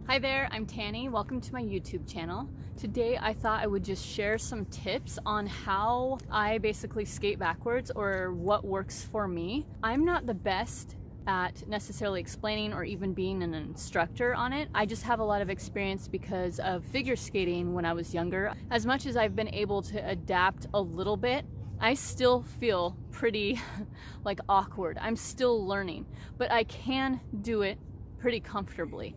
Hi there, I'm Tanny. Welcome to my YouTube channel. Today I thought I would just share some tips on how I basically skate backwards, or what works for me. I'm not the best at necessarily explaining or even being an instructor on it. I just have a lot of experience because of figure skating when I was younger. As much as I've been able to adapt a little bit, I still feel pretty like awkward. I'm still learning, but I can do it pretty comfortably.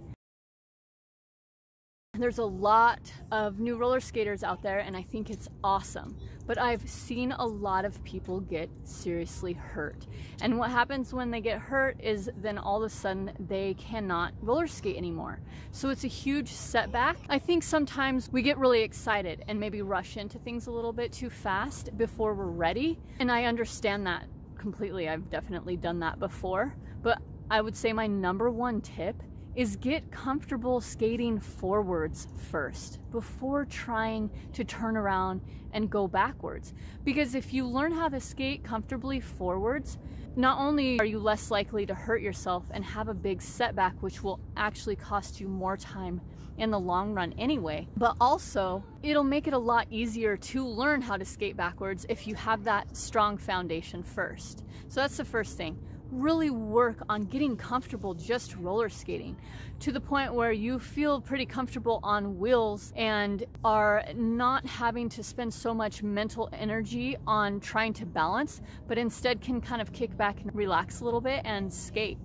There's a lot of new roller skaters out there and I think it's awesome, but I've seen a lot of people get seriously hurt. And what happens when they get hurt is then all of a sudden they cannot roller skate anymore. So it's a huge setback. I think sometimes we get really excited and maybe rush into things a little bit too fast before we're ready. And I understand that completely. I've definitely done that before, but I would say my #1 tip is get comfortable skating forwards first before trying to turn around and go backwards. Because if you learn how to skate comfortably forwards, not only are you less likely to hurt yourself and have a big setback, which will actually cost you more time in the long run anyway, but also it'll make it a lot easier to learn how to skate backwards if you have that strong foundation first. So that's the first thing. Really work on getting comfortable just roller skating to the point where you feel pretty comfortable on wheels and are not having to spend so much mental energy on trying to balance, but instead can kind of kick back and relax a little bit and skate.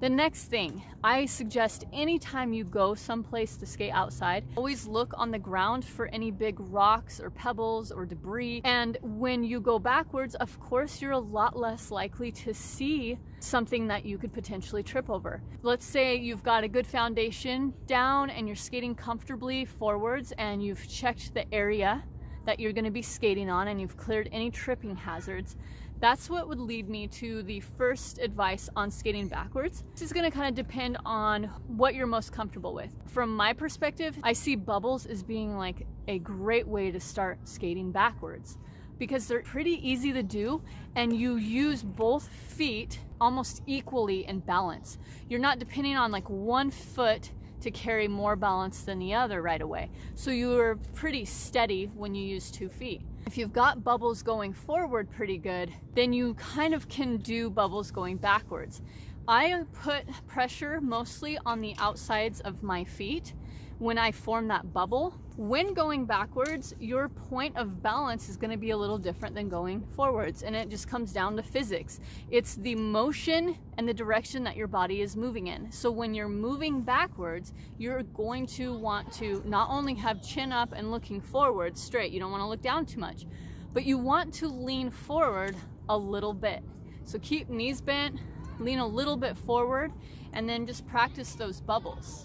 The next thing, I suggest anytime you go someplace to skate outside, always look on the ground for any big rocks or pebbles or debris. And when you go backwards, of course, you're a lot less likely to see something that you could potentially trip over. Let's say you've got a good foundation down and you're skating comfortably forwards and you've checked the area that you're going to be skating on and you've cleared any tripping hazards. That's what would lead me to the first advice on skating backwards. This is going to kind of depend on what you're most comfortable with. From my perspective, I see bubbles as being like a great way to start skating backwards because they're pretty easy to do and you use both feet almost equally in balance. You're not depending on like one foot to carry more balance than the other right away. So you're pretty steady when you use 2 feet. If you've got bubbles going forward pretty good, then you kind of can do bubbles going backwards. I put pressure mostly on the outsides of my feet when I form that bubble. When going backwards, your point of balance is going to be a little different than going forwards, and it just comes down to physics. It's the motion and the direction that your body is moving in. So when you're moving backwards, you're going to want to not only have chin up and looking forward straight, you don't want to look down too much, but you want to lean forward a little bit. So keep knees bent, lean a little bit forward, and then just practice those bubbles.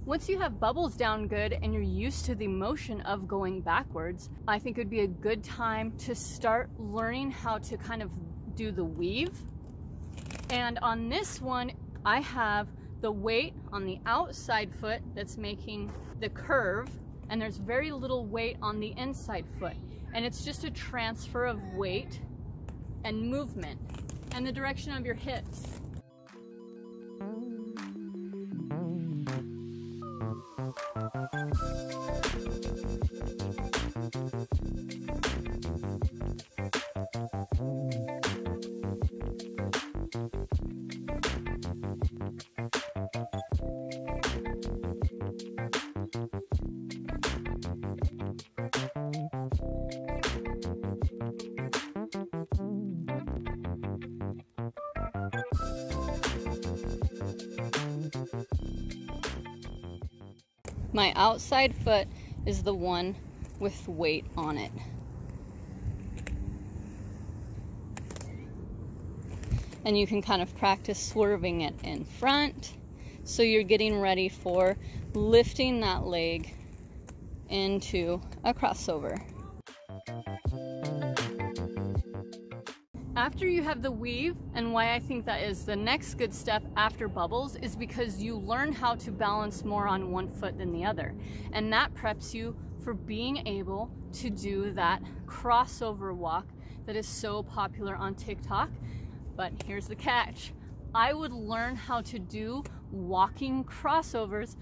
Once you have bubbles down good and you're used to the motion of going backwards, I think it would be a good time to start learning how to kind of do the weave. And on this one, I have the weight on the outside foot that's making the curve, and there's very little weight on the inside foot. And it's just a transfer of weight and movement and the direction of your hips. My outside foot is the one with weight on it. And you can kind of practice swerving it in front. So you're getting ready for lifting that leg into a crossover. After you have the weave, and why I think that is the next good step after bubbles, is because you learn how to balance more on one foot than the other. And that preps you for being able to do that crossover walk that is so popular on TikTok. But here's the catch. I would learn how to do walking crossovers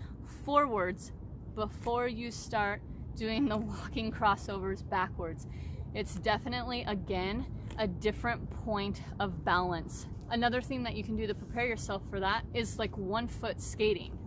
forwards before you start doing the walking crossovers backwards. It's definitely, again, a different point of balance. Another thing that you can do to prepare yourself for that is like 1 foot skating.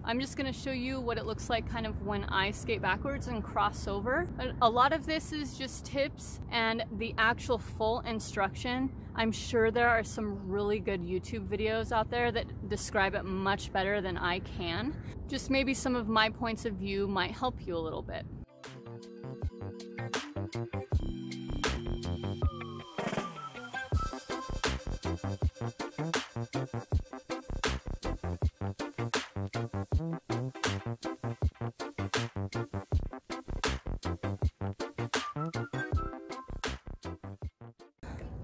I'm just going to show you what it looks like kind of when I skate backwards and cross over. A lot of this is just tips, and the actual full instruction, I'm sure there are some really good YouTube videos out there that describe it much better than I can. Just maybe some of my points of view might help you a little bit.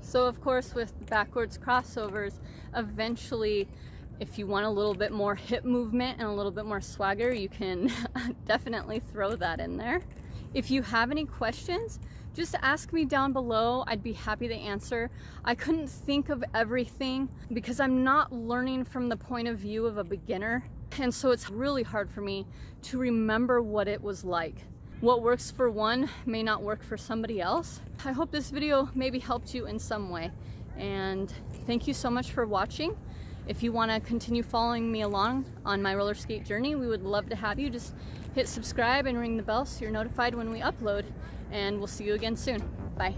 So of course, with backwards crossovers, eventually, if you want a little bit more hip movement and a little bit more swagger, you can definitely throw that in there. If you have any questions, just ask me down below. I'd be happy to answer. I couldn't think of everything because I'm not learning from the point of view of a beginner. And so it's really hard for me to remember what it was like. What works for one may not work for somebody else. I hope this video maybe helped you in some way. And thank you so much for watching. If you want to continue following me along on my roller skate journey, we would love to have you. Just hit subscribe and ring the bell so you're notified when we upload. And we'll see you again soon. Bye.